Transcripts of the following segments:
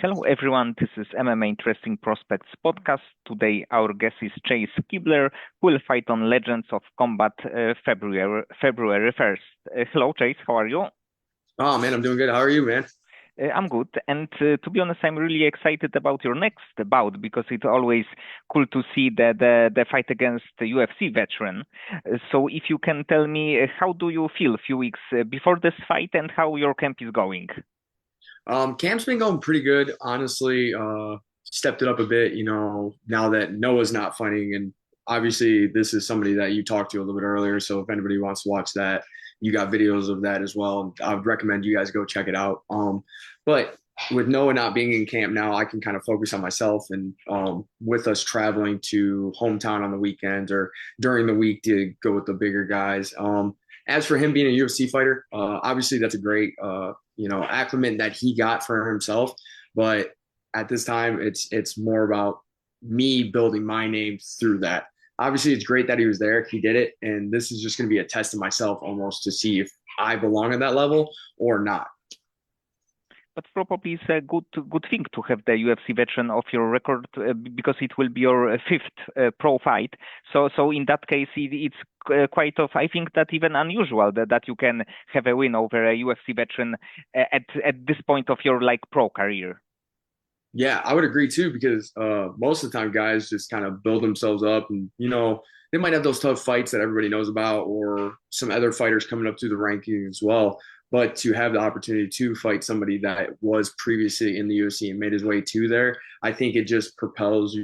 Hello, everyone. This is MMA Interesting Prospects podcast. Today, our guest is Chase Kuebler, who will fight on Legends of Combat February 1st. Hello, Chase. How are you? Oh man, I'm doing good. How are you, man? I'm good. And to be honest, I'm really excited about your next bout because it's always cool to see the fight against the UFC veteran. So, if you can tell me, how do you feel a few weeks before this fight and how your camp is going? Camp's been going pretty good, honestly. Stepped it up a bit, now that Noah's not fighting, and obviously this is somebody that you talked to a little bit earlier. So if anybody wants to watch that, you got videos of that as well. I would recommend you guys go check it out. But with Noah not being in camp now, I can kind of focus on myself, and with us traveling to hometown on the weekends or during the week to go with the bigger guys. As for him being a UFC fighter, obviously that's a great acclimate that he got for himself. But at this time, it's more about me building my name through that. Obviously, it's great that he was there. He did it, and this is just going to be a test of myself almost to see if I belong at that level or not. But probably it's a good thing to have the UFC veteran of your record because it will be your fifth pro fight. So in that case, it's quite of I think that even unusual that you can have a win over a UFC veteran at this point of your like pro career. Yeah, I would agree too, because most of the time guys just kind of build themselves up, and they might have those tough fights that everybody knows about, or some other fighters coming up through the ranking as well. But to have the opportunity to fight somebody that was previously in the UFC and made his way to there, I think it just propels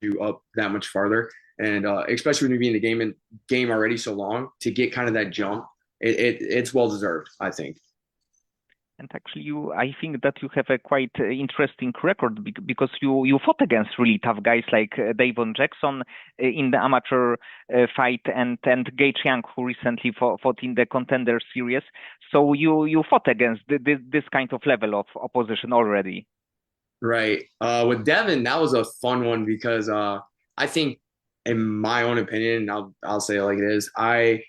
you up that much farther. And especially when you be in the game already so long, to get kind of that jump, it's well deserved, I think. And actually, I think that you have a quite interesting record because you fought against really tough guys like Devon Jackson in the amateur fight and Gage Young, who recently fought in the Contender Series. So you fought against this kind of level of opposition already. Right. With Devin, that was a fun one because I think, in my own opinion, and I'll say it like it is, I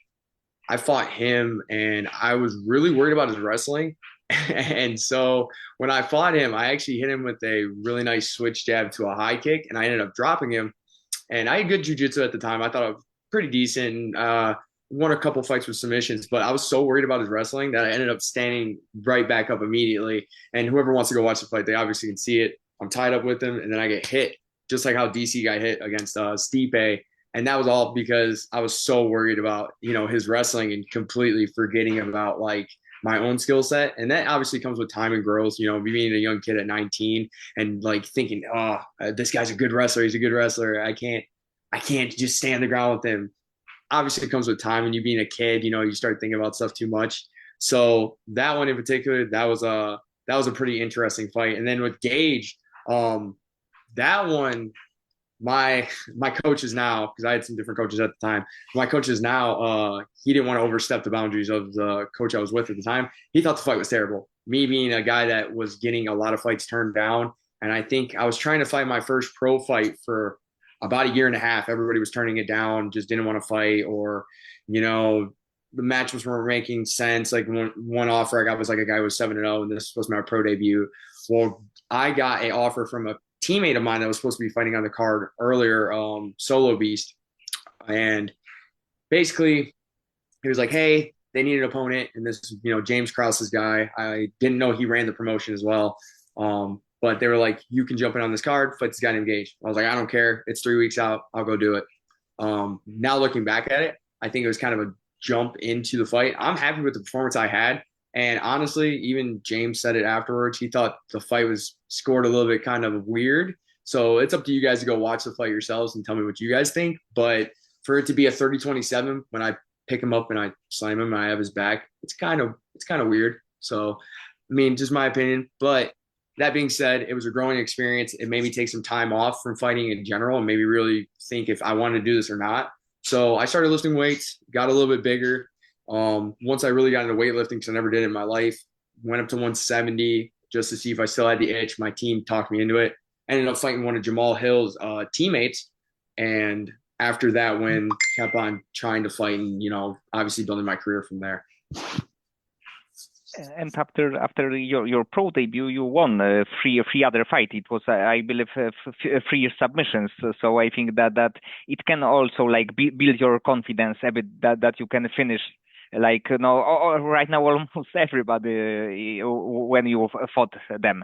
fought him and I was really worried about his wrestling. And so when I fought him, I actually hit him with a really nice switch jab to a high kick, and I ended up dropping him. And I had good jujitsu at the time. I thought I was pretty decent. Won a couple fights with submissions, but I was so worried about his wrestling that I ended up standing right back up immediately. And whoever wants to go watch the fight, they obviously can see it. I'm tied up with him, and then I get hit, just like how DC got hit against Stipe. And that was all because I was so worried about his wrestling and completely forgetting about like my own skill set. And that obviously comes with time and growth. Being a young kid at 19 and like thinking, oh, this guy's a good wrestler. He's a good wrestler. I can't just stand the ground with him. Obviously, it comes with time, and you being a kid, you start thinking about stuff too much. So that one in particular, that was a pretty interesting fight. And then with Gage, that one, my coaches now, because I had some different coaches at the time. My coaches now, he didn't want to overstep the boundaries of the coach I was with at the time. He thought the fight was terrible. Me being a guy that was getting a lot of fights turned down, and I think I was trying to fight my first pro fight for about a year and a half. Everybody was turning it down, just didn't want to fight, or the matches weren't making sense. Like one offer I got was like a guy who was 7-0, and this was my pro debut. Well, I got an offer from a teammate of mine that was supposed to be fighting on the card earlier, Solo Beast, and basically he was like, "Hey, they need an opponent," and this is James Krause's guy. I didn't know he ran the promotion as well, but they were like, "You can jump in on this card, fight this guy named Gage." I was like, "I don't care. It's 3 weeks out. I'll go do it." Now looking back at it, I think it was kind of a jump into the fight. I'm happy with the performance I had. And honestly, even James said it afterwards. He thought the fight was scored a little bit kind of weird. So it's up to you guys to go watch the fight yourselves and tell me what you guys think. But for it to be a 30-27, when I pick him up and I slam him and I have his back, it's kind of weird. So I mean, just my opinion. But that being said, it was a growing experience. It made me take some time off from fighting in general and maybe really think if I wanted to do this or not. So I started lifting weights, got a little bit bigger. Once I really got into weightlifting, because I never did it in my life, went up to 170 just to see if I still had the itch. My team talked me into it. Ended up fighting one of Jamal Hill's teammates, and after that, when kept on trying to fight and obviously building my career from there. And after your pro debut, you won three other fight. It was I believe three submissions. So I think that it can also like build your confidence a bit that you can finish like no right now almost everybody when you fought them.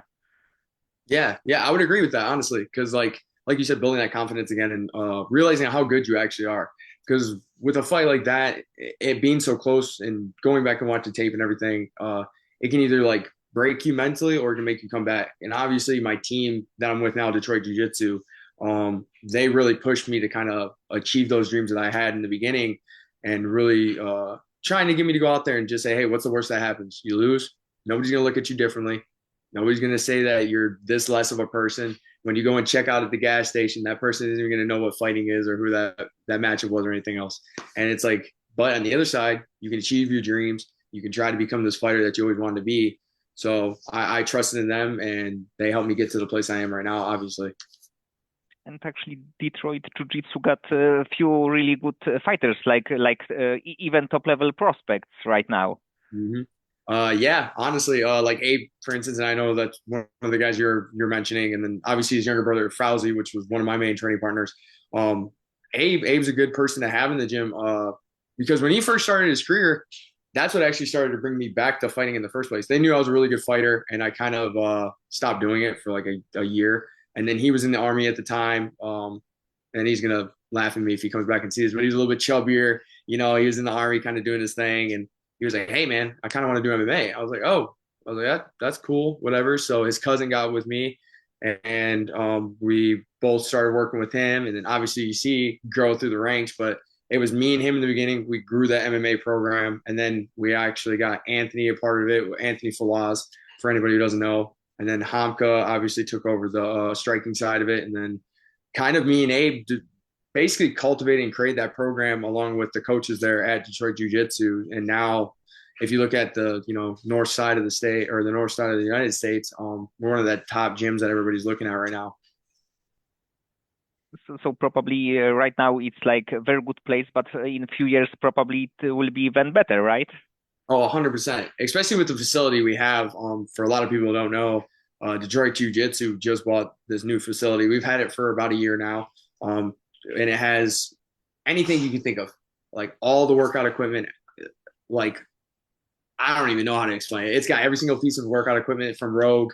Yeah, yeah, I would agree with that honestly, because like you said, building that confidence again and realizing how good you actually are. Because with a fight like that, it being so close and going back and watching tape and everything, it can either like break you mentally or it can make you come back. And obviously, my team that I'm with now, Detroit Jiu Jitsu, they really pushed me to kind of achieve those dreams that I had in the beginning, and really trying to get me to go out there and just say, hey, what's the worst that happens? You lose. Nobody's gonna look at you differently. Nobody's going to say that you're this less of a person. When you go and check out at the gas station, that person isn't even going to know what fighting is or who that matchup was or anything else. And it's like, but on the other side, you can achieve your dreams. You can try to become this fighter that you always wanted to be. So I trusted in them, and they helped me get to the place I am right now, obviously. And actually, Detroit Jiu-Jitsu got a few really good fighters, even top level prospects right now. Mm-hmm. Yeah, honestly, like Abe, for instance, and I know that's one of the guys you're mentioning, and then obviously his younger brother Frowsy, which was one of my main training partners. Abe's a good person to have in the gym, because when he first started his career, that's what actually started to bring me back to fighting in the first place. They knew I was a really good fighter, and I kind of stopped doing it for like a year, and then he was in the army at the time, and he's gonna laugh at me if he comes back and sees, but he's a little bit chubbier. You know, he was in the army, kind of doing his thing, and he was like, "Hey, man, I kind of want to do MMA." I was like, "Oh," I was like, "That's cool, whatever." So his cousin got with me, and we both started working with him. And then obviously you see grow through the ranks, but it was me and him in the beginning. We grew that MMA program, and then we actually got Anthony a part of it, Anthony Fawaz, for anybody who doesn't know. And then Hamka obviously took over the striking side of it, and then kind of me and Abe basically cultivate and create that program along with the coaches there at Detroit Jiu Jitsu. And now, if you look at the north side of the state or the north side of the United States, we're one of the top gyms that everybody's looking at right now. So probably right now it's like a very good place, but in a few years probably it will be even better, right? Oh, 100%. Especially with the facility we have. For a lot of people who don't know, Detroit Jiu Jitsu just bought this new facility. We've had it for about a year now, and it has anything you can think of, like all the workout equipment. Like I don't even know how to explain it. It's got every single piece of workout equipment from Rogue.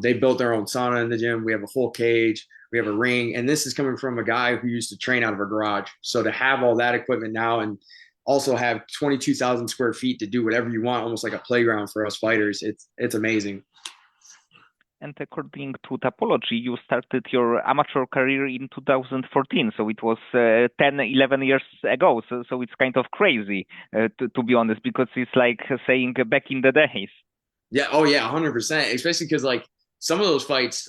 They built their own sauna in the gym. We have a full cage. We have a ring, and this is coming from a guy who used to train out of a garage. So to have all that equipment now and also have 22,000 square feet to do whatever you want, almost like a playground for us fighters. It's amazing. And according to Tapology, you started your amateur career in 2014. So it was 10, 11 years ago. So it's kind of crazy, to be honest, because it's like saying back in the days. Yeah. Oh yeah. 100%. Especially because like some of those fights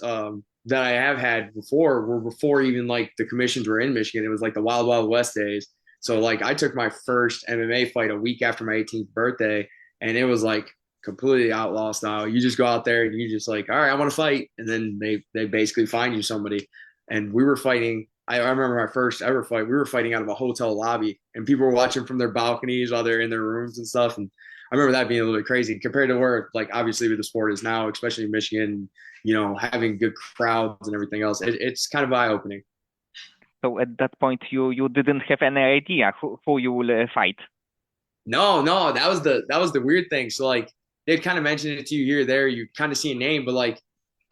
that I have had before were before even like the commissions were in Michigan. It was like the Wild Wild West days. So like I took my first MMA fight a week after my 18th birthday, and it was like completely outlaw style. You just go out there and you just like, all right, I want to fight, and then they basically find you somebody. And we were fighting. I remember my first ever fight. We were fighting out of a hotel lobby, and people were watching from their balconies while they're in their rooms and stuff. And I remember that being a little bit crazy compared to where, like, obviously with the sport is now, especially in Michigan, having good crowds and everything else. It's kind of eye opening. So at that point, you didn't have any idea who you will fight. No, no, that was the weird thing. So like they'd kind of mention it to you here or there. You kind of see a name, but like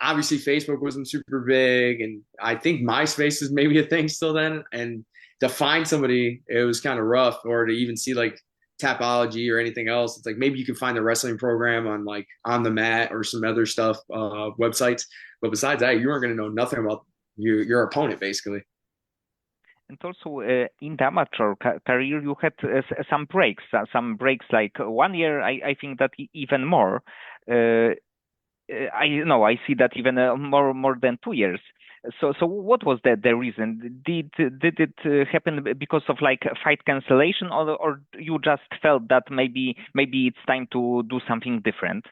obviously Facebook wasn't super big, and I think MySpace is maybe a thing still then. And to find somebody, it was kind of rough, or to even see like Tapology or anything else. It's like maybe you can find the wrestling program on like On the Mat or some other stuff websites, but besides that, you weren't going to know nothing about your opponent basically. And also in the amateur career, you had some breaks like 1 year. I think that even more. Uh, I know I see that even more than 2 years. So what was the reason? Did it happen because of like fight cancellation, or you just felt that maybe it's time to do something different?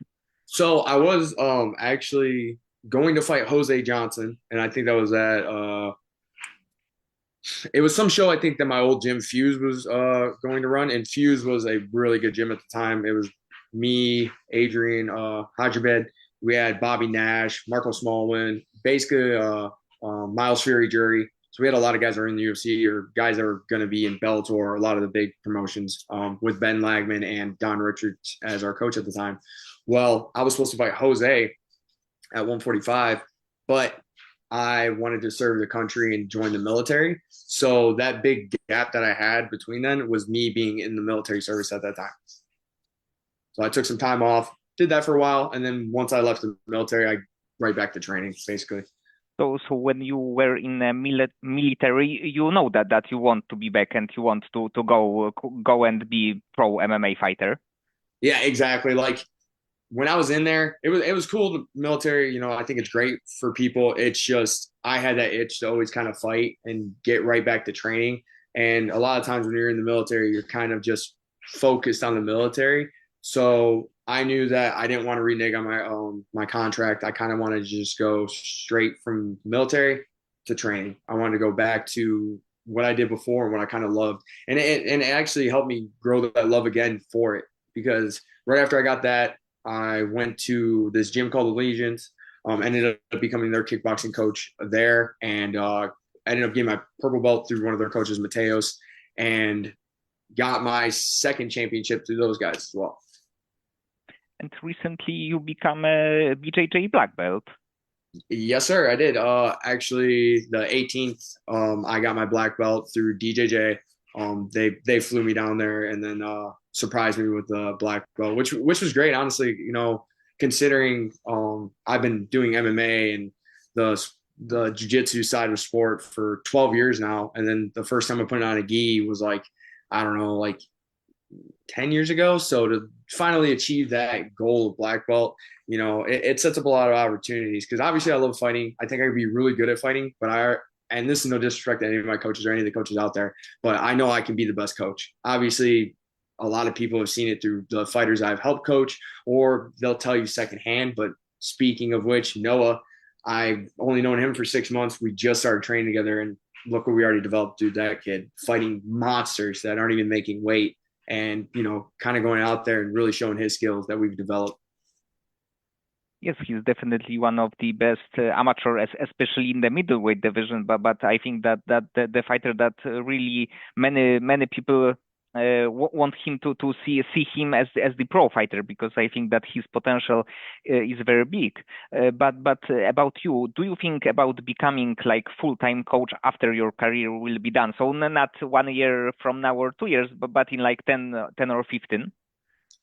So I was actually going to fight Jose Johnson, and I think that was at it was some show I think that my old gym Fuse was going to run, and Fuse was a really good gym at the time. It was me, Adrian Hajibed. We had Bobby Nash, Marco Smallwin, basically Miles Fury Jury. So we had a lot of guys that are in the UFC or guys that are going to be in Bellator or a lot of the big promotions with Ben Lagman and Don Richards as our coach at the time. Well, I was supposed to fight Jose at 145, but I wanted to serve the country and join the military. So that big gap that I had between then was me being in the military service at that time. So I took some time off, did that for a while, and then once I left the military, I right back to training, basically. So when you were in the military, you know that you want to be back and you want to go and be pro MMA fighter. Yeah, exactly. Like when I was in there, it was cool. The military, I think it's great for people. It's just I had that itch to always kind of fight and get right back to training. And a lot of times when you're in the military, you're kind of just focused on the military. So I knew that I didn't want to renege on my contract. I kind of wanted to just go straight from military to training. I wanted to go back to what I did before and what I kind of loved, and it actually helped me grow that love again for it because right after I got that, I went to this gym called Allegiance. Ended up becoming their kickboxing coach there, and ended up getting my purple belt through one of their coaches, Mateos, and got my second championship through those guys as well. And recently you become a BJJ black belt. Yes, sir, I did. Actually, the 18th, I got my black belt through DJJ. They flew me down there and then surprised me with the black belt, which was great, honestly. Considering I've been doing MMA and the jiu-jitsu side of sport for 12 years now, and then the first time I put on a gi was like I don't know, like 10 years ago. So to finally achieve that goal of black belt, it sets up a lot of opportunities because obviously I love fighting. I think I could be really good at fighting, and this is no disrespect to any of my coaches or any of the coaches out there, but I know I can be the best coach. Obviously, a lot of people have seen it through the fighters I've helped coach, or they'll tell you secondhand. But speaking of which, Noah, I've only known him for 6 months. We just started training together, and look what we already developed, dude. That kid fighting monsters that aren't even making weight and kind of going out there and really showing his skills that we've developed. Yes, he's definitely one of the best amateur, especially in the middleweight division. But I think that the fighter that really many people want him to see him as the pro fighter because I think that his potential is very big. But about you, do you think about becoming like full-time coach after your career will be done? So not 1 year from now or 2 years, but in like 10 or 15.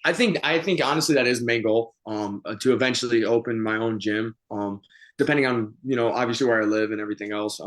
I think honestly that is the main goal. To eventually open my own gym. Depending on obviously where I live and everything else.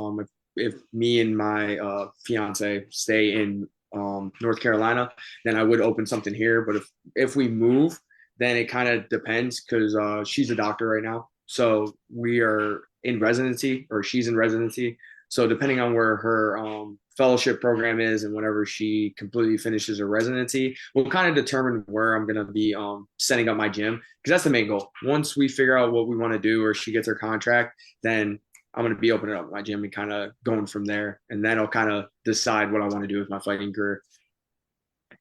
If me and my fiance stay in North Carolina, then I would open something here. But if we move, then it kind of depends because she's a doctor right now, so we are in residency or she's in residency. So depending on where her fellowship program is and whenever she completely finishes her residency, will kind of determine where I'm going to be setting up my gym because that's the main goal. Once we figure out what we want to do or she gets her contract, then I'm going to be opening up my gym and kind of going from there. And then I'll kind of decide what I want to do with my fighting career.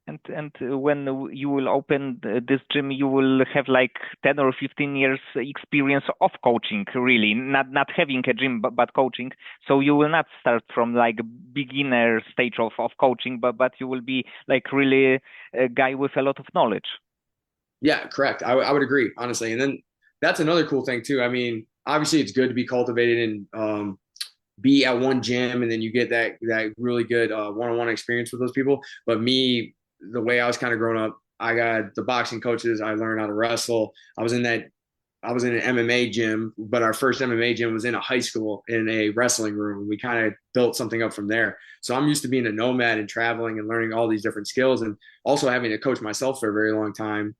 And when you will open this gym, you will have like 10 or 15 years experience of coaching, really, not having a gym, but coaching. So you will not start from like beginner stage of coaching, but you will be like really a guy with a lot of knowledge. Yeah, correct. I would agree, honestly. And then that's another cool thing too. I mean, obviously it's good to be cultivated and be at one gym and then you get that really good one-on-one experience with those people. But me, the way I was kind of growing up, I got the boxing coaches. I learned how to wrestle. I was in an MMA gym, but our first MMA gym was in a high school in a wrestling room. We kind of built something up from there. So I'm used to being a nomad and traveling and learning all these different skills and also having to coach myself for a very long time.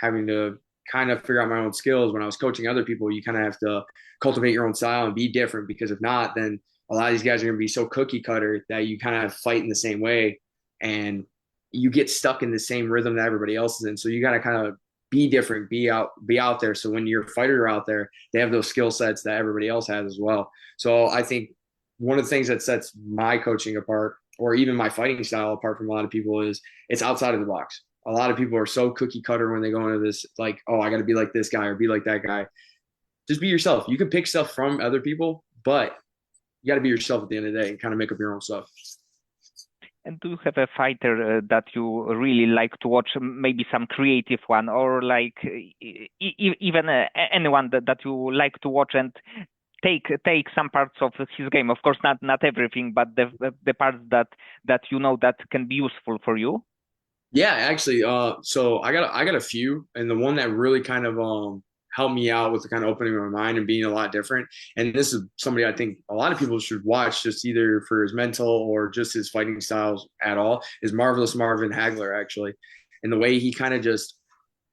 Having to kind of figure out my own skills when I was coaching other people, you kind of have to cultivate your own style and be different because if not, then a lot of these guys are going to be so cookie cutter that you kind of fight in the same way and you get stuck in the same rhythm that everybody else is in. So you got to kind of be different, be out there. So when your fighters are out there, they have those skill sets that everybody else has as well. So I think one of the things that sets my coaching apart or even my fighting style apart from a lot of people is it's outside of the box. a lot of people are so cookie cutter when they go into this, like, oh, I got to be like this guy or be like that guy. Just be yourself. You can pick stuff from other people, but you got to be yourself at the end of the day and kind of make up your own stuff. And do you have a fighter that you really like to watch, maybe some creative one, or like even anyone that you like to watch and take some parts of his game? Of course, not everything, but the parts that you know that can be useful for you. Yeah, actually, so I got a few, and the one that really kind of helped me out with the kind of opening my mind and being a lot different. And this is somebody I think a lot of people should watch, just either for his mental or just his fighting styles at all. Is Marvelous Marvin Hagler actually, and the way he kind of just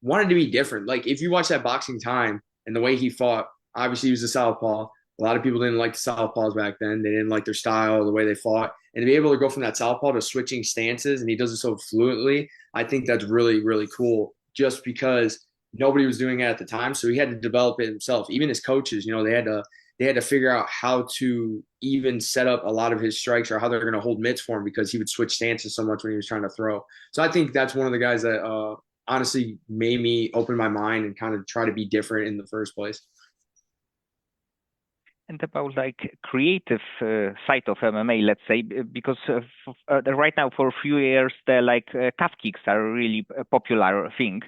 wanted to be different. Like if you watch that boxing time and the way he fought, obviously he was a southpaw. A lot of people didn't like the southpaws back then. They didn't like their style, the way they fought, and to be able to go from that southpaw to switching stances, and he does it so fluently. I think that's really, really cool. Just because nobody was doing it at the time, so he had to develop it himself. Even his coaches, they had to figure out how to even set up a lot of his strikes or how they're going to hold mitts for him because he would switch stances so much when he was trying to throw. So I think that's one of the guys that honestly made me open my mind and kind of try to be different in the first place. And about like creative side of MMA, let's say, because right now for a few years the like calf kicks are a really popular thing.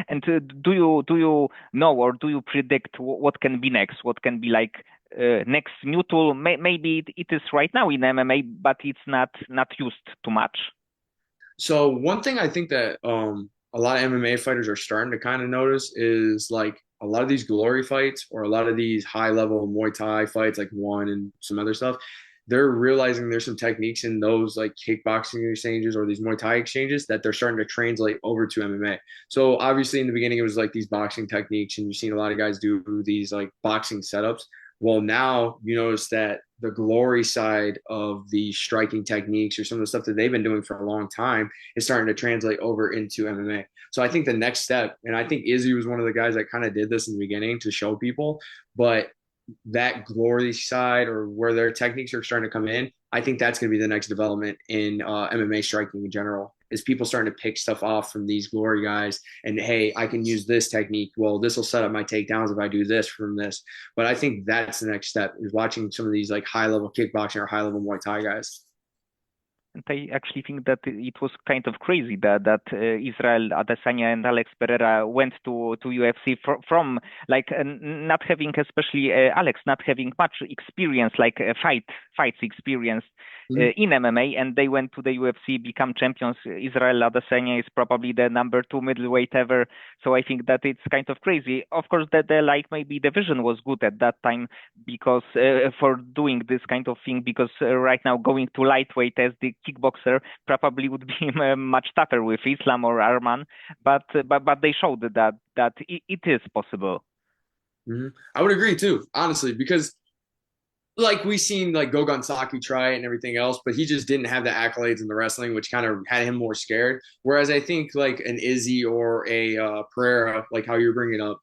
And do you know or do you predict what can be next? What can be like next new tool? Maybe it is right now in MMA, but it's not used too much. So one thing I think that a lot of MMA fighters are starting to kind of notice is like a lot of these glory fights or a lot of these high level Muay Thai fights, like one and some other stuff, they're realizing there's some techniques in those like kickboxing exchanges or these Muay Thai exchanges that they're starting to translate over to MMA. So obviously in the beginning it was like these boxing techniques, and you've seen a lot of guys do these like boxing setups. Well, now you notice that the glory side of the striking techniques or some of the stuff that they've been doing for a long time is starting to translate over into MMA. So I think the next step, and I think Izzy was one of the guys that kind of did this in the beginning to show people, but that glory side or where their techniques are starting to come in, I think that's going to be the next development in MMA striking in general. Is people starting to pick stuff off from these glory guys, and hey, I can use this technique. Well, this will set up my takedowns if I do this from this. But I think that's the next step is watching some of these like high level kickboxing or high level Muay Thai guys. And I actually think that it was kind of crazy that Israel Adesanya and Alex Pereira went to UFC from like not having, especially Alex, not having much experience, like fights experience Mm-hmm. in MMA, and they went to the UFC, become champions. Israel Adesanya is probably the number two middleweight ever, so I think that it's kind of crazy. Of course, that the like maybe the vision was good at that time because for doing this kind of thing, because right now going to lightweight as the kickboxer probably would be much tougher with Islam or Arman, but they showed that it is possible. Mm-hmm. I would agree too, honestly, because like we seen like Gogon Saki try it and everything else, but he just didn't have the accolades in the wrestling, which kind of had him more scared. Whereas I think like an Izzy or a Pereira, like how you're bringing up,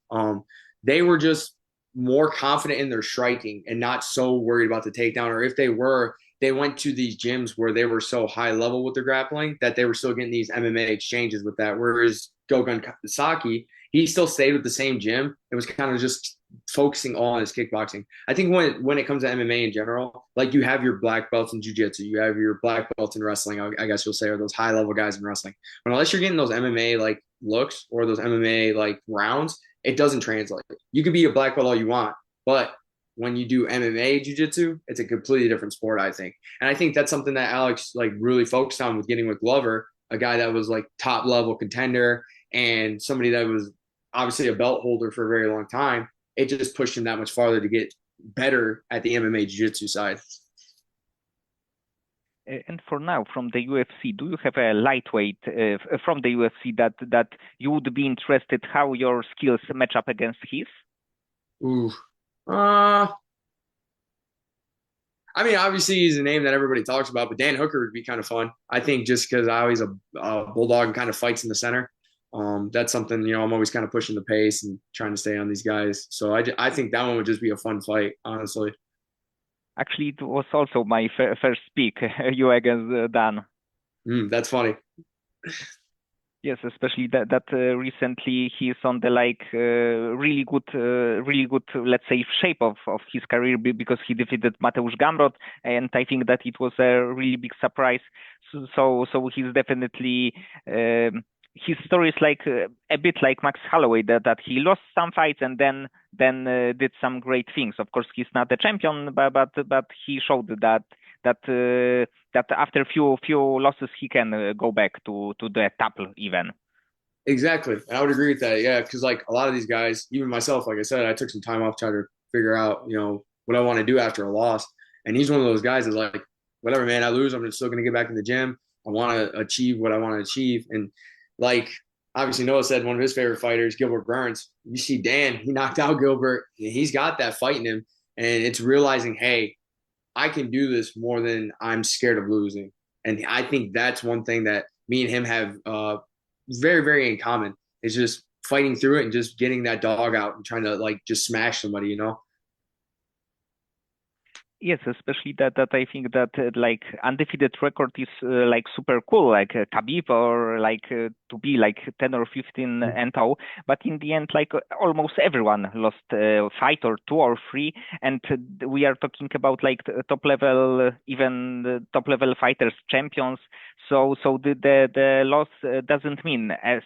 they were just more confident in their striking and not so worried about the takedown. Or if they were, they went to these gyms where they were so high level with their grappling that they were still getting these MMA exchanges with that. Whereas Gogon Saki, he still stayed with the same gym. It was kind of just focusing on his kickboxing. I think when it comes to MMA in general, like you have your black belts in jiu-jitsu, you have your black belts in wrestling, I guess you'll say, are those high level guys in wrestling. But unless you're getting those MMA like looks or those MMA like rounds, it doesn't translate. You could be a black belt all you want, but when you do MMA jiu-jitsu, it's a completely different sport, I think. And I think that's something that Alex like really focused on with getting with Glover, a guy that was like top level contender and somebody that was obviously a belt holder for a very long time. It just pushed him that much farther to get better at the MMA jiu-jitsu side. And for now, from the UFC, do you have a lightweight from the UFC that you would be interested how your skills match up against his? Ooh. Uh, I mean, obviously he's a name that everybody talks about, but Dan Hooker would be kind of fun. I think just because I always a bulldog and kind of fights in the center. That's something, I'm always kind of pushing the pace and trying to stay on these guys. So I think that one would just be a fun fight, honestly. Actually, it was also my first pick, you against Dan. That's funny. Yes, especially that recently he's on the like really good, let's say, shape of his career because he defeated Mateusz Gamrot, and I think that it was a really big surprise. So he's definitely his story is like a bit like Max Holloway that he lost some fights and then did some great things. Of course, he's not a champion, but he showed that that after few losses he can go back to the top even. Exactly. And I would agree with that. Yeah. Cause like a lot of these guys, even myself, like I said, I took some time off trying to figure out, what I want to do after a loss. And he's one of those guys that like, whatever, man, I lose, I'm still going to get back in the gym. I want to achieve what I want to achieve. And like, obviously Noah said one of his favorite fighters, Gilbert Burns. You see Dan, he knocked out Gilbert. He's got that fight in him. And it's realizing, hey, I can do this more than I'm scared of losing. And I think that's one thing that me and him have very, very in common is just fighting through it and just getting that dog out and trying to like just smash somebody. Yes, especially that I think that like undefeated record is like super cool, like Khabib or like to be like 10 or 15 and 0. But in the end, like almost everyone lost a fight or two or three, and we are talking about like top level, even top level fighters, champions. So the loss doesn't mean as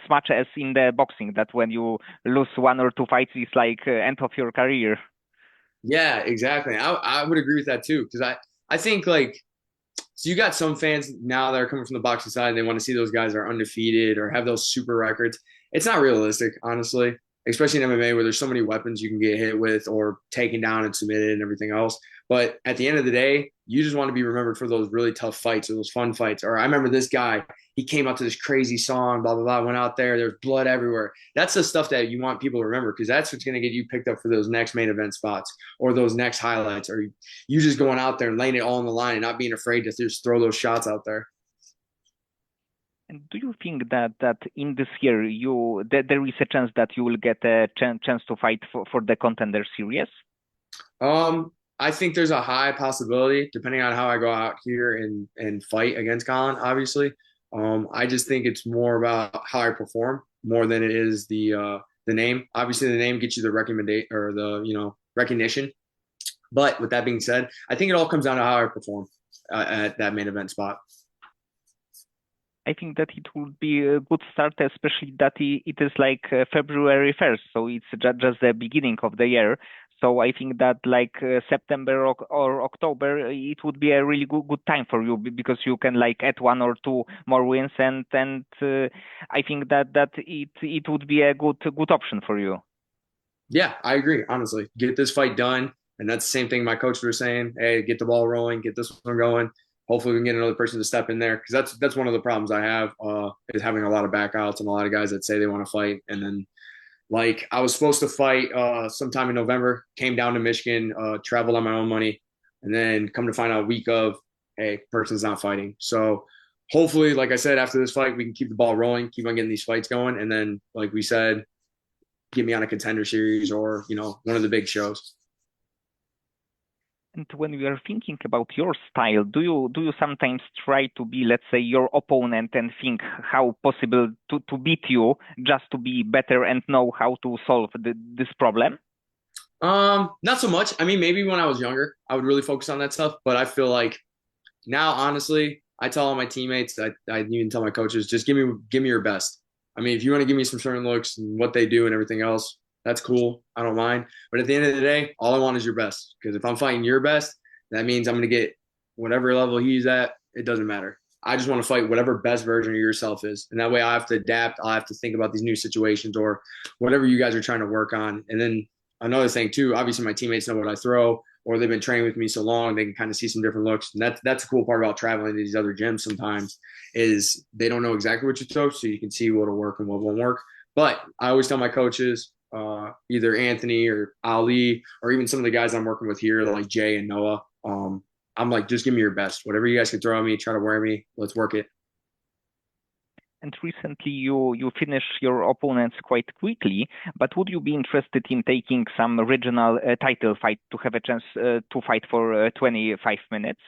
much as in the boxing that when you lose one or two fights, it's like end of your career. Yeah, exactly. I would agree with that too because I think like so you got some fans now that are coming from the boxing side and they want to see those guys that are undefeated or have those super records. It's not realistic, honestly, especially in MMA where there's so many weapons you can get hit with or taken down and submitted and everything else. But at the end of the day, you just want to be remembered for those really tough fights or those fun fights. Or I remember this guy, he came out to this crazy song, blah, blah, blah, went out there, there's blood everywhere. That's the stuff that you want people to remember because that's what's going to get you picked up for those next main event spots or those next highlights or you just going out there and laying it all on the line and not being afraid to just throw those shots out there. And do you think that in this year there is a chance that you will get a chance to fight for the contender series? I think there's a high possibility, depending on how I go out here and fight against Collin, obviously. I just think it's more about how I perform more than it is the name. Obviously, the name gets you the recommendation or the recognition. But with that being said, I think it all comes down to how I perform at that main event spot. I think that it would be a good start, especially that it is like February 1st, so it's just the beginning of the year. So I think that like September or October, it would be a really good time for you because you can like add one or two more wins, and I think that it would be a good option for you. Yeah, I agree. Honestly, get this fight done, and that's the same thing my coaches were saying. Hey, get the ball rolling, get this one going. Hopefully, we can get another person to step in there because that's one of the problems I have is having a lot of backouts and a lot of guys that say they want to fight, and then like I was supposed to fight sometime in November, came down to Michigan, traveled on my own money, and then come to find out a week of, hey, person's not fighting. So hopefully, like I said, after this fight, we can keep the ball rolling, keep on getting these fights going, and then like we said, get me on a contender series or one of the big shows. And when you are thinking about your style, do you sometimes try to be, let's say, your opponent and think how possible to beat you just to be better and know how to solve this problem? Not so much. I mean, maybe when I was younger, I would really focus on that stuff, but I feel like now, honestly, I tell all my teammates, I even tell my coaches, just give me your best. I mean, if you want to give me some certain looks and what they do and everything else, that's cool. I don't mind. But at the end of the day, all I want is your best. Because if I'm fighting your best, that means I'm going to get whatever level he's at. It doesn't matter. I just want to fight whatever best version of yourself is. And that way I have to adapt. I have to think about these new situations or whatever you guys are trying to work on. And then another thing too, obviously my teammates know what I throw or they've been training with me so long they can kind of see some different looks. And that's the cool part about traveling to these other gyms sometimes is they don't know exactly what you throw, so you can see what'll work and what won't work. But I always tell my coaches, either Anthony or Ali, or even some of the guys I'm working with here, like Jay and Noah, I'm like, just give me your best. Whatever you guys can throw at me, try to wear me. Let's work it. And recently you finished your opponents quite quickly, but would you be interested in taking some regional title fight to have a chance to fight for 25 minutes?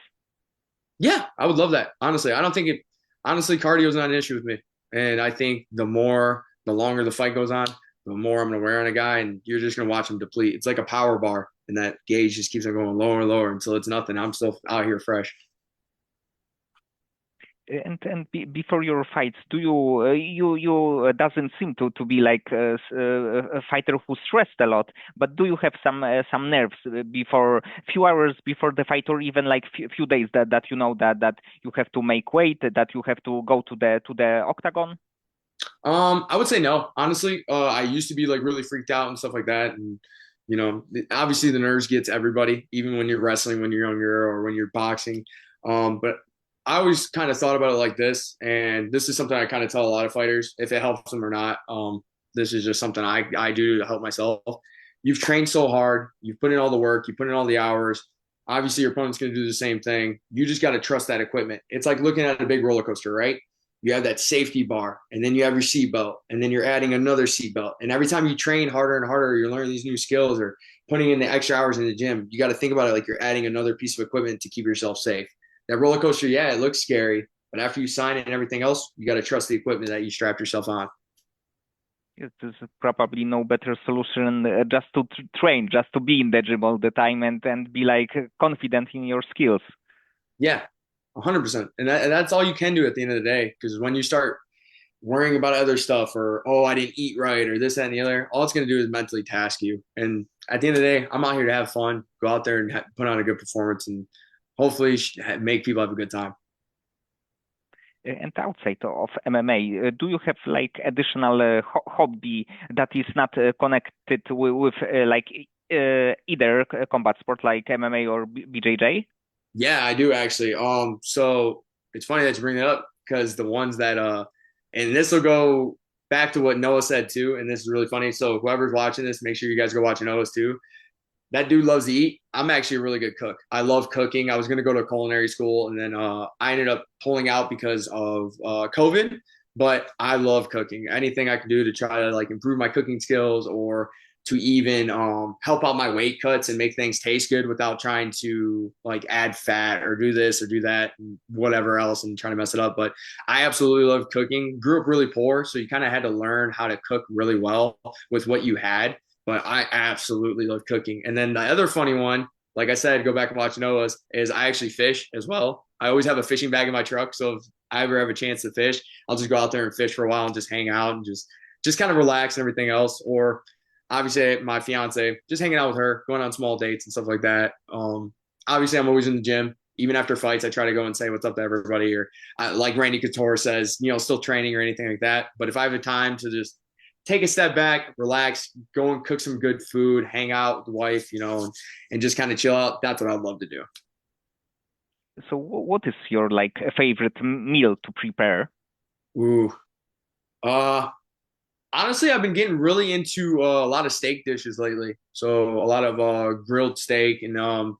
Yeah, I would love that. Honestly, I don't think it. honestly, cardio is not an issue with me. And I think the longer the fight goes on, the more I'm gonna wear on a guy, and you're just gonna watch him deplete. It's like a power bar, and that gauge just keeps on going lower and lower until it's nothing. I'm still out here fresh. And before your fights, do you doesn't seem to be like a fighter who stressed a lot, but do you have some nerves before few hours before the fight, or even like few days that you know that you have to make weight, that you have to go to the octagon? I would say no. Honestly, I used to be like really freaked out and stuff like that, and obviously the nerves gets everybody, even when you're wrestling when you're younger or when you're boxing. But I always kind of thought about it like this, and this is something I kind of tell a lot of fighters, if it helps them or not. This is just something I do to help myself. You've trained so hard, you've put in all the work, you put in all the hours. Obviously, your opponent's going to do the same thing. You just got to trust that equipment. It's like looking at a big roller coaster, right? You have that safety bar, and then you have your seatbelt, and then you're adding another seatbelt. And every time you train harder and harder, you're learning these new skills or putting in the extra hours in the gym. You got to think about it like you're adding another piece of equipment to keep yourself safe. That roller coaster, yeah, it looks scary, but after you sign it and everything else, you got to trust the equipment that you strapped yourself on. It is probably no better solution just to train, just to be in the gym all the time and be like confident in your skills. Yeah, 100%. And that's all you can do at the end of the day. Because when you start worrying about other stuff or, oh, I didn't eat right or this, that, and the other, all it's going to do is mentally task you. And at the end of the day, I'm out here to have fun, go out there and put on a good performance and hopefully make people have a good time. And outside of MMA, do you have like additional hobby that is not connected with like either combat sport like MMA or BJJ? Yeah, I do actually. So it's funny that you bring it up because the ones that and this will go back to what Noah said too, and this is really funny. So whoever's watching this, make sure you guys go watch Noah's too. That dude loves to eat. I'm actually a really good cook. I love cooking. I was gonna go to culinary school, and then I ended up pulling out because of COVID. But I love cooking. Anything I can do to try to like improve my cooking skills or to even help out my weight cuts and make things taste good without trying to like add fat or do this or do that and whatever else and trying to mess it up. But I absolutely love cooking. Grew up really poor, so you kind of had to learn how to cook really well with what you had. But I absolutely love cooking. And then the other funny one, like I said, go back and watch Noah's, is I actually fish as well. I always have a fishing bag in my truck, so if I ever have a chance to fish, I'll just go out there and fish for a while and just hang out and just kind of relax and everything else. Or obviously my fiance, just hanging out with her, going on small dates and stuff like that. Obviously I'm always in the gym. Even after fights, I try to go and say what's up to everybody, or like Randy Couture says, still training or anything like that. But if I have the time to just take a step back, relax, go and cook some good food, hang out with the wife, and just kind of chill out, that's what I'd love to do. So what is your like favorite meal to prepare? Ooh. Uh, Honestly, I've been getting really into a lot of steak dishes lately. So a lot of grilled steak and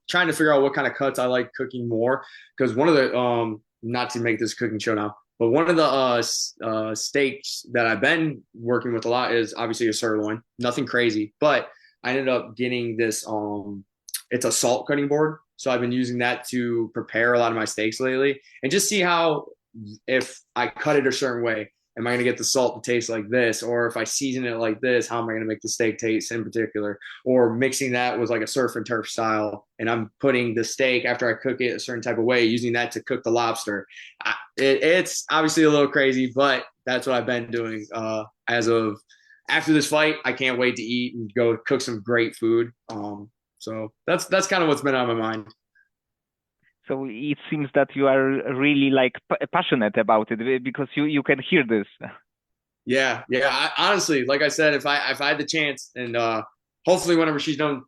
trying to figure out what kind of cuts I like cooking more. Because one of the not to make this cooking show now, but one of the steaks that I've been working with a lot is obviously a sirloin. Nothing crazy, but I ended up getting this. It's a salt cutting board, so I've been using that to prepare a lot of my steaks lately, and just see how if I cut it a certain way am I going to get the salt to taste like this? Or if I season it like this, how am I going to make the steak taste in particular? Or mixing that with like a surf and turf style. And I'm putting the steak after I cook it a certain type of way, using that to cook the lobster. It's obviously a little crazy, but that's what I've been doing as of after this fight. I can't wait to eat and go cook some great food. So that's kind of what's been on my mind. So it seems that you are really like passionate about it because you can hear this. Yeah, yeah. Honestly, like I said, if I had the chance, and hopefully whenever she's done,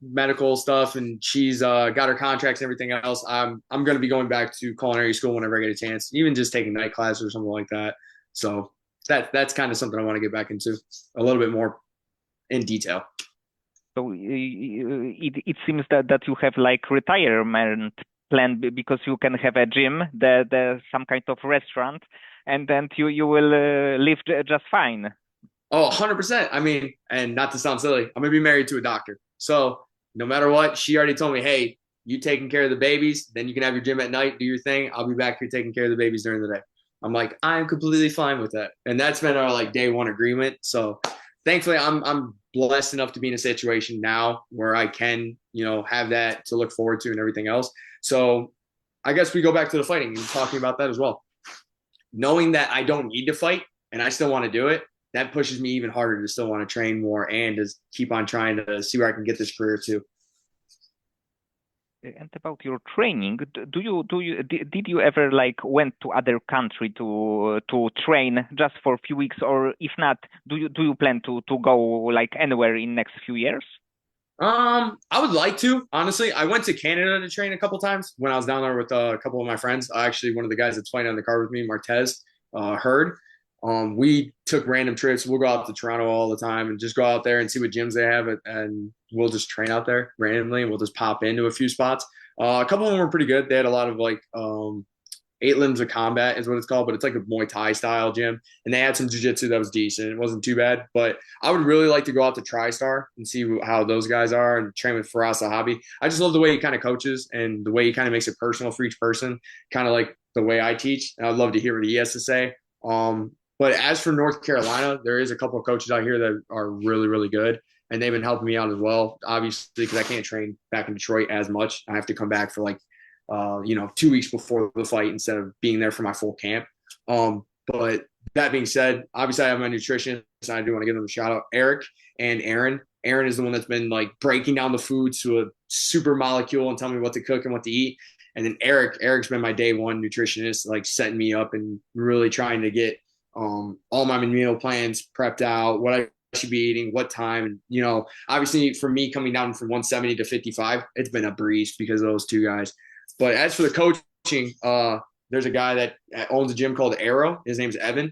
medical stuff and she's got her contracts and everything else, I'm gonna be going back to culinary school whenever I get a chance, even just taking night classes or something like that. So that's kind of something I want to get back into a little bit more in detail. So it seems that you have like retirement plan because you can have a gym, the some kind of restaurant, and then you will live just fine. Oh, 100%. I mean, and not to sound silly, I'm gonna be married to a doctor. So no matter what, she already told me, hey, you taking care of the babies, then you can have your gym at night, do your thing. I'll be back here taking care of the babies during the day. I'm like, I'm completely fine with that. And that's been our like day one agreement. So thankfully I'm blessed enough to be in a situation now where I can, have that to look forward to and everything else. So I guess we go back to the fighting and talking about that as well. Knowing that I don't need to fight and I still want to do it, that pushes me even harder to still want to train more and to keep on trying to see where I can get this career to. And about your training, did you ever like went to other country to train just for a few weeks, or if not, do you plan to go like anywhere in next few years? I would like to, honestly. I went to Canada to train a couple times when I was down there with a couple of my friends. Actually, one of the guys that's fighting on the card with me, Martez, Heard. We took random trips. We'll go out to Toronto all the time and just go out there and see what gyms they have, and we'll just train out there randomly. We'll just pop into a few spots. A couple of them were pretty good. They had a lot of like eight limbs of combat is what it's called, but it's like a Muay Thai style gym. And they had some jujitsu that was decent. It wasn't too bad, but I would really like to go out to TriStar and see how those guys are and train with Faraz Sahabi. I just love the way he kind of coaches and the way he kind of makes it personal for each person, kind of like the way I teach. And I'd love to hear what he has to say. But as for North Carolina, there is a couple of coaches out here that are really, really good. And they've been helping me out as well, obviously, because I can't train back in Detroit as much. I have to come back for like 2 weeks before the fight instead of being there for my full camp. But that being said, obviously I have my nutritionist. I do want to give them a shout out, Eric and Aaron. Aaron is the one that's been like breaking down the foods to a super molecule and telling me what to cook and what to eat. And then Eric's been my day one nutritionist, like setting me up and really trying to get all my meal plans prepped out, what I should be eating, what time. And, obviously for me coming down from 170 to 55, it's been a breeze because of those two guys. But as for the coaching, there's a guy that owns a gym called Arrow. His name's Evan.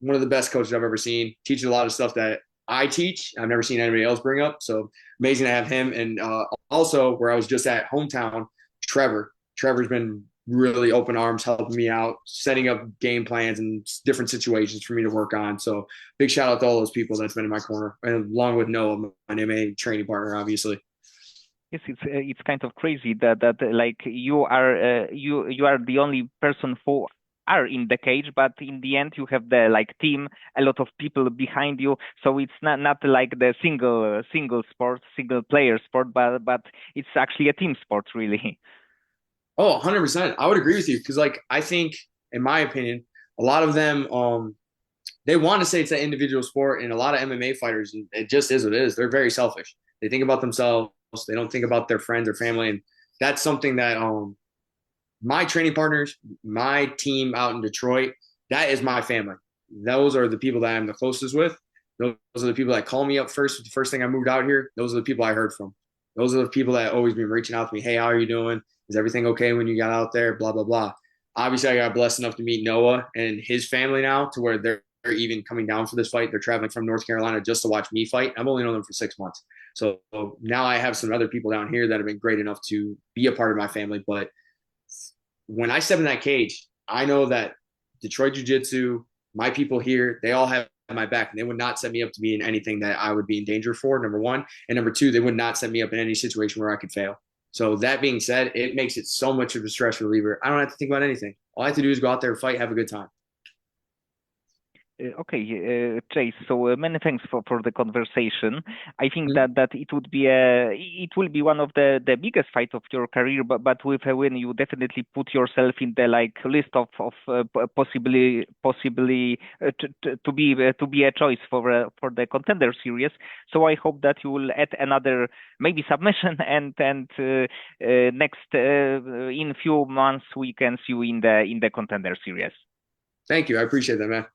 One of the best coaches I've ever seen. Teaches a lot of stuff that I teach. I've never seen anybody else bring up. So amazing to have him. And also, where I was just at hometown, Trevor. Trevor's been really open arms helping me out, setting up game plans and different situations for me to work on. So big shout out to all those people that's been in my corner, and along with Noah, my MMA training partner, obviously. Yes, it's kind of crazy that like you are the only person who are in the cage, but in the end you have the like team, a lot of people behind you. So it's not like the single sport, single player sport, but it's actually a team sport, really. Oh, 100%. I would agree with you because, like, I think, in my opinion, a lot of them, they want to say it's an individual sport, and a lot of MMA fighters, it just is what it is. They're very selfish. They think about themselves. They don't think about their friends or family, and that's something that my training partners, my team out in Detroit, that is my family. Those are the people that I'm the closest with. Those are the people that call me up first. The first thing I moved out here, those are the people I heard from. Those are the people that always been reaching out to me. Hey, how are you doing? Is everything okay when you got out there? Blah, blah, blah. Obviously, I got blessed enough to meet Noah and his family now to where they're even coming down for this fight. They're traveling from North Carolina just to watch me fight. I've only known them for 6 months. So now I have some other people down here that have been great enough to be a part of my family. But when I step in that cage, I know that Detroit Jiu Jitsu, my people here, they all have my back, and they would not set me up to be in anything that I would be in danger for, number one. And number two, they would not set me up in any situation where I could fail. So that being said, it makes it so much of a stress reliever. I don't have to think about anything. All I have to do is go out there, fight, have a good time. Okay, Chase. So many thanks for the conversation. I think Mhm. that it will be one of the biggest fight of your career, but with a win, you definitely put yourself in the like list of possibly to be a choice for the contender series. So I hope that you will add another maybe submission and next in few months we can see you in the contender series. Thank you. I appreciate that, man.